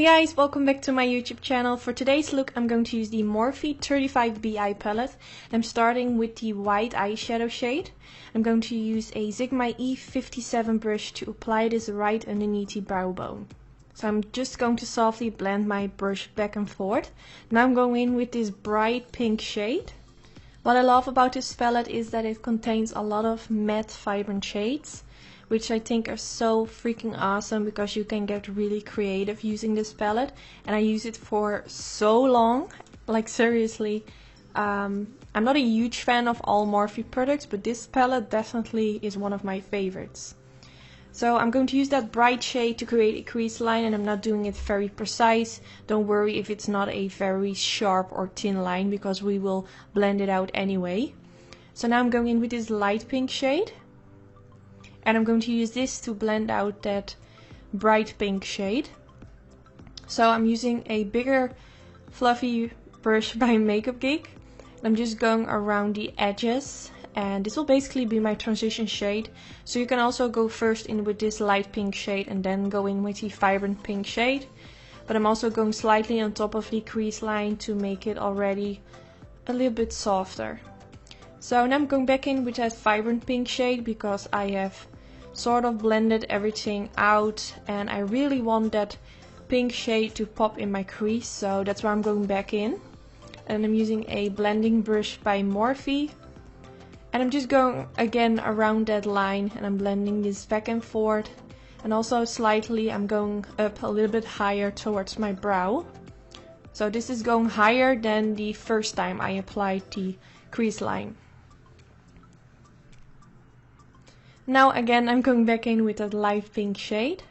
Hey guys, welcome back to my YouTube channel. For today's look I'm going to use the Morphe 35B eye palette. I'm starting with the white eyeshadow shade. I'm going to use a Sigma E57 brush to apply this right underneath the brow bone. So I'm just going to softly blend my brush back and forth. Now I'm going in with this bright pink shade. What I love about this palette is that it contains a lot of matte vibrant shades, which I think are so freaking awesome because you can get really creative using this palette. And I use it for so long, like seriously. I'm not a huge fan of all Morphe products, but this palette definitely is one of my favorites. So I'm going to use that bright shade to create a crease line, and I'm not doing it very precise. Don't worry if it's not a very sharp or thin line because we will blend it out anyway. So now I'm going in with this light pink shade. And I'm going to use this to blend out that bright pink shade. So I'm using a bigger fluffy brush by Makeup Geek. I'm just going around the edges, and this will basically be my transition shade. So you can also go first in with this light pink shade and then go in with the vibrant pink shade. But I'm also going slightly on top of the crease line to make it already a little bit softer. So now I'm going back in with that vibrant pink shade because I have sort of blended everything out and I really want that pink shade to pop in my crease, so that's why I'm going back in. And I'm using a blending brush by Morphe, and I'm just going again around that line and I'm blending this back and forth, and also slightly I'm going up a little bit higher towards my brow. So this is going higher than the first time I applied the crease line. Now again I'm going back in with that light pink shade.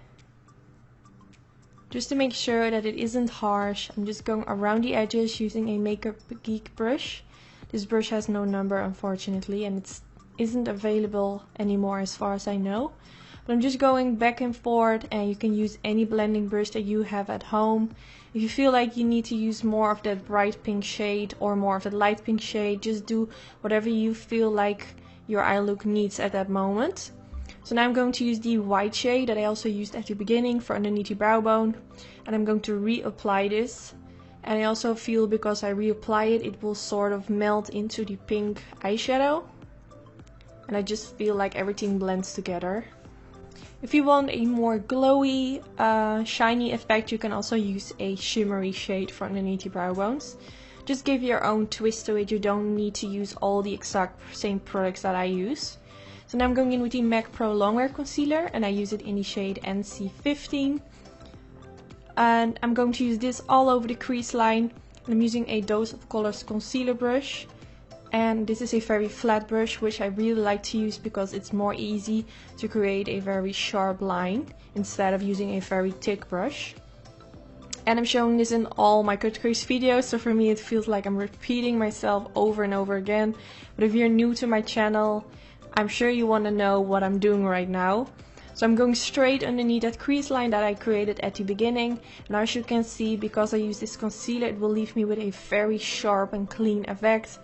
Just to make sure that it isn't harsh, I'm just going around the edges using a Makeup Geek brush. This brush has no number unfortunately, and it isn't available anymore as far as I know. But I'm just going back and forth, and you can use any blending brush that you have at home. If you feel like you need to use more of that bright pink shade or more of that light pink shade, just do whatever you feel like your eye look needs at that moment. So now I'm going to use the white shade that I also used at the beginning for underneath the brow bone, and I'm going to reapply this. And I also feel because I reapply it, it will sort of melt into the pink eyeshadow, and I just feel like everything blends together. If you want a more glowy, shiny effect, you can also use a shimmery shade for underneath the brow bones. Just give your own twist to it. You don't need to use all the exact same products that I use. So now I'm going in with the MAC Pro Longwear Concealer, and I use it in the shade NC15. And I'm going to use this all over the crease line. And I'm using a Dose of Colors concealer brush. And this is a very flat brush, which I really like to use because it's more easy to create a very sharp line instead of using a very thick brush. And I'm showing this in all my cut crease videos, so for me it feels like I'm repeating myself over and over again. But if you're new to my channel, I'm sure you want to know what I'm doing right now. So I'm going straight underneath that crease line that I created at the beginning. And as you can see, because I use this concealer, it will leave me with a very sharp and clean effect.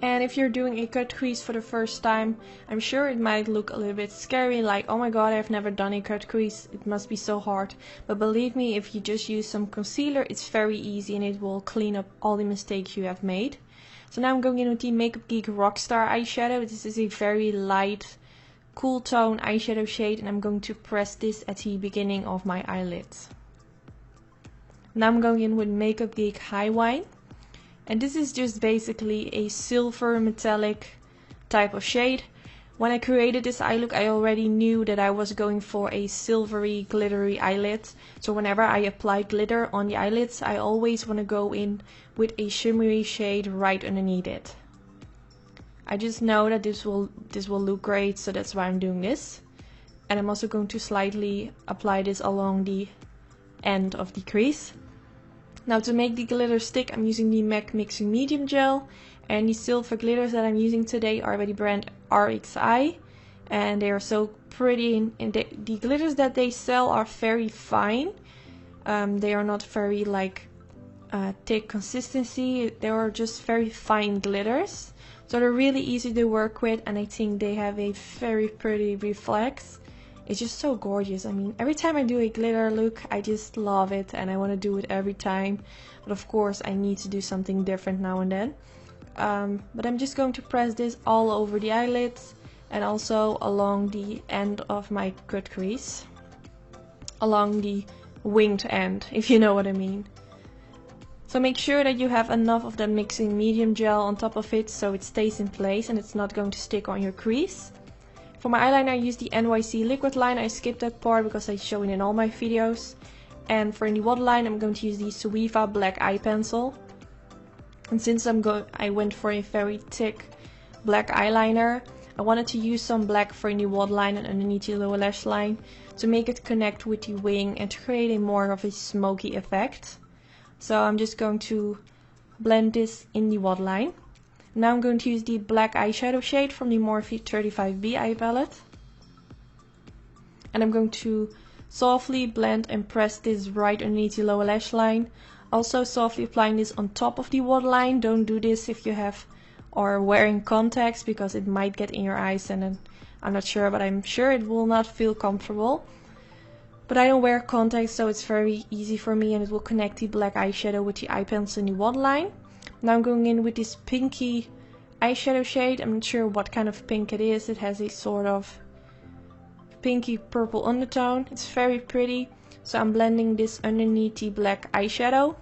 And if you're doing a cut crease for the first time, I'm sure it might look a little bit scary, like, oh my god, I've never done a cut crease, it must be so hard. But believe me, if you just use some concealer, it's very easy and it will clean up all the mistakes you have made. So now I'm going in with the Makeup Geek Rockstar eyeshadow. This is a very light, cool tone eyeshadow shade, and I'm going to press this at the beginning of my eyelids. Now I'm going in with Makeup Geek High Wine. And this is just basically a silver metallic type of shade. When I created this eye look, I already knew that I was going for a silvery, glittery eyelid. So whenever I apply glitter on the eyelids, I always want to go in with a shimmery shade right underneath it. I just know that this will look great, so that's why I'm doing this. And I'm also going to slightly apply this along the end of the crease. Now to make the glitter stick, I'm using the MAC Mixing Medium Gel, and the silver glitters that I'm using today are by the brand RXI, and they are so pretty, and the glitters that they sell are very fine. They are not very like thick consistency, they are just very fine glitters, so they're really easy to work with, and I think they have a very pretty reflex. It's just so gorgeous. I mean, every time I do a glitter look, I just love it and I want to do it every time. But of course, I need to do something different now and then. But I'm just going to press this all over the eyelids and also along the end of my cut crease. Along the winged end, if you know what I mean. So make sure that you have enough of that mixing medium gel on top of it so it stays in place and it's not going to stick on your crease. For my eyeliner I use the NYC liquid line. I skipped that part because I show it in all my videos. And for the waterline I'm going to use the Suiva black eye pencil. And since I went for a very thick black eyeliner, I wanted to use some black for the waterline and underneath the lower lash line to make it connect with the wing and to create a more of a smoky effect. So I'm just going to blend this in the waterline. Now I'm going to use the black eyeshadow shade from the Morphe 35B eye palette. And I'm going to softly blend and press this right underneath the lower lash line. Also softly applying this on top of the waterline. Don't do this if you have or wearing contacts because it might get in your eyes and then I'm not sure, but I'm sure it will not feel comfortable. But I don't wear contacts, so it's very easy for me and it will connect the black eyeshadow with the eye pencil in the waterline. Now I'm going in with this pinky eyeshadow shade. I'm not sure what kind of pink it is. It has a sort of pinky purple undertone. It's very pretty. So I'm blending this underneath the black eyeshadow.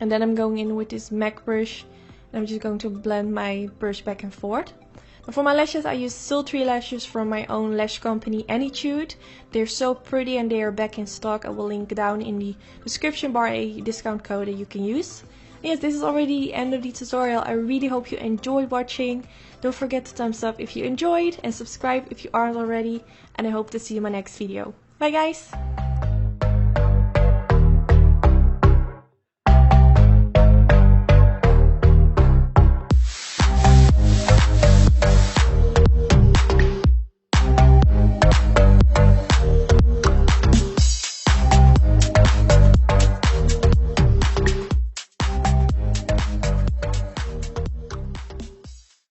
And then I'm going in with this MAC brush. And I'm just going to blend my brush back and forth. And for my lashes I use sultry lashes from my own lash company Anytude. They're so pretty and they are back in stock. I will link down in the description bar a discount code that you can use. Yes, this is already the end of the tutorial. I really hope you enjoyed watching. Don't forget to thumbs up if you enjoyed and subscribe if you aren't already. And I hope to see you in my next video. Bye guys!